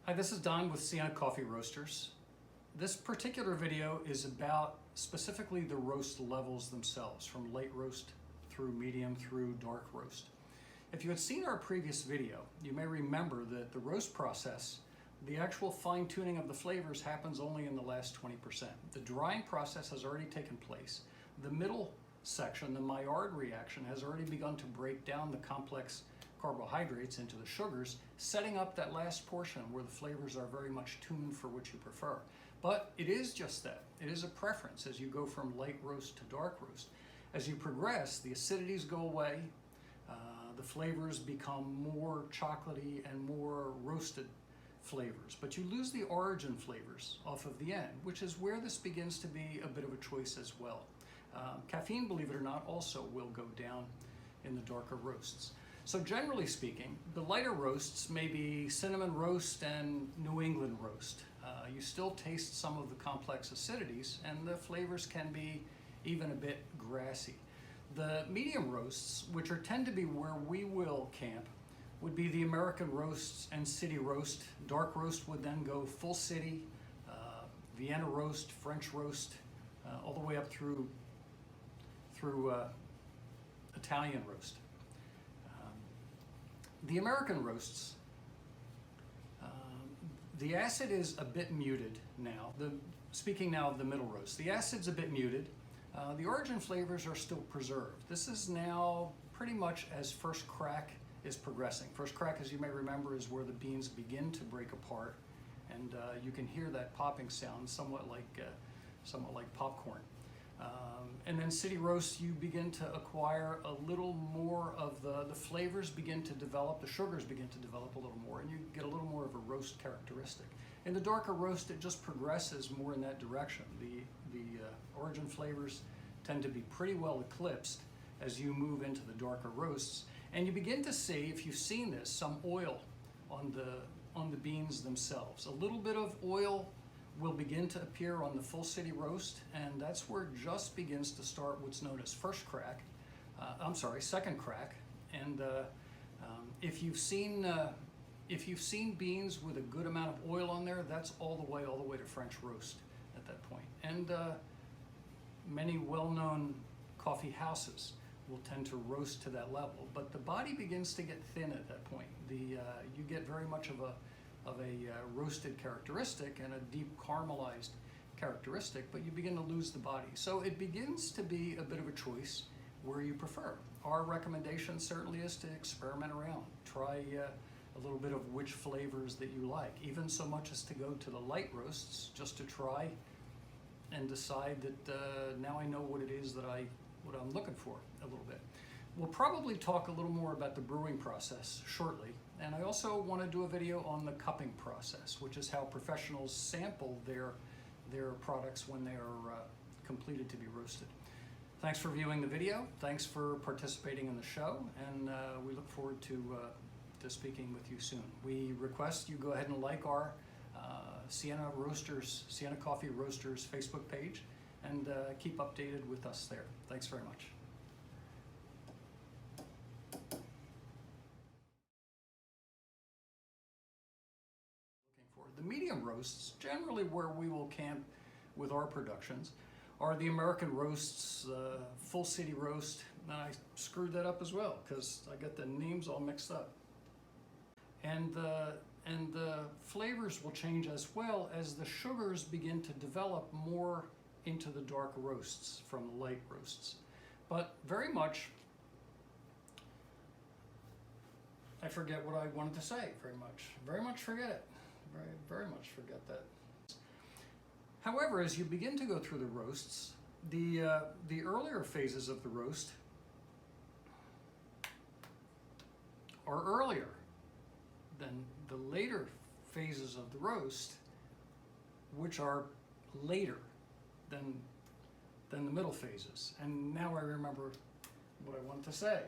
Hi, this is Don with Sienna Coffee Roasters. This particular video is about specifically the roast levels themselves, from light roast through medium through dark roast. If you had seen our previous video, you may remember that the roast process, the actual fine-tuning of the flavors happens only in the last 20%. The drying process has already taken place. The middle section, the Maillard reaction, has already begun to break down the complex carbohydrates into the sugars, setting up that last portion where the flavors are very much tuned for what you prefer. But it is just that. It is a preference as you go from light roast to dark roast. As you progress, the acidities go away, the flavors become more chocolatey and more roasted flavors, but you lose the origin flavors off of the end, which is where this begins to be a bit of a choice as well. Caffeine, believe it or not, also will go down in the darker roasts. So generally speaking, the lighter roasts may be cinnamon roast and New England roast. You still taste some of the complex acidities, and the flavors can be even a bit grassy. The medium roasts, which tend to be where we will camp, would be the American roasts and city roast. Dark roast would then go full city, Vienna roast, French roast, all the way up through Italian roast. The American roasts, the acid is a bit muted now. Speaking now of the middle roast, the acid's a bit muted. The origin flavors are still preserved. This is now pretty much as first crack is progressing. First crack, as you may remember, is where the beans begin to break apart, and you can hear that popping sound, somewhat like popcorn. And then city roast, you begin to acquire a little more of the flavors begin to develop, the sugars begin to develop a little more, and you get a little more of a roast characteristic. In the darker roast, it just progresses more in that direction. The origin flavors tend to be pretty well eclipsed as you move into the darker roasts, and you begin to see, if you've seen this, some oil on the beans themselves. A little bit of oil will begin to appear on the full city roast, and that's where it just begins to start what's known as second crack. And if you've seen beans with a good amount of oil on there, that's all the way to French roast at that point. And many well-known coffee houses will tend to roast to that level, but the body begins to get thin at that point. You get very much of a roasted characteristic and a deep caramelized characteristic, but you begin to lose the body. So it begins to be a bit of a choice where you prefer. Our recommendation certainly is to experiment around. Try a little bit of which flavors that you like, even so much as to go to the light roasts just to try and decide that now I know what it is what I'm looking for a little bit. We'll probably talk a little more about the brewing process shortly, and I also want to do a video on the cupping process, which is how professionals sample their products when they are completed to be roasted. Thanks for viewing the video. Thanks for participating in the show, and we look forward to speaking with you soon. We request you go ahead and like our Sienna Coffee Roasters Facebook page, and keep updated with us there. Thanks very much. The medium roasts, generally where we will camp with our productions, are the American roasts, full city roast. And I screwed that up as well because I got the names all mixed up. And the flavors will change as well as the sugars begin to develop more into the dark roasts from the light roasts. But very much, I forget what I wanted to say, very much forget it. Very much forget that. However, as you begin to go through the roasts, the earlier phases of the roast are earlier than the later phases of the roast, which are later than the middle phases. And now I remember what I wanted to say.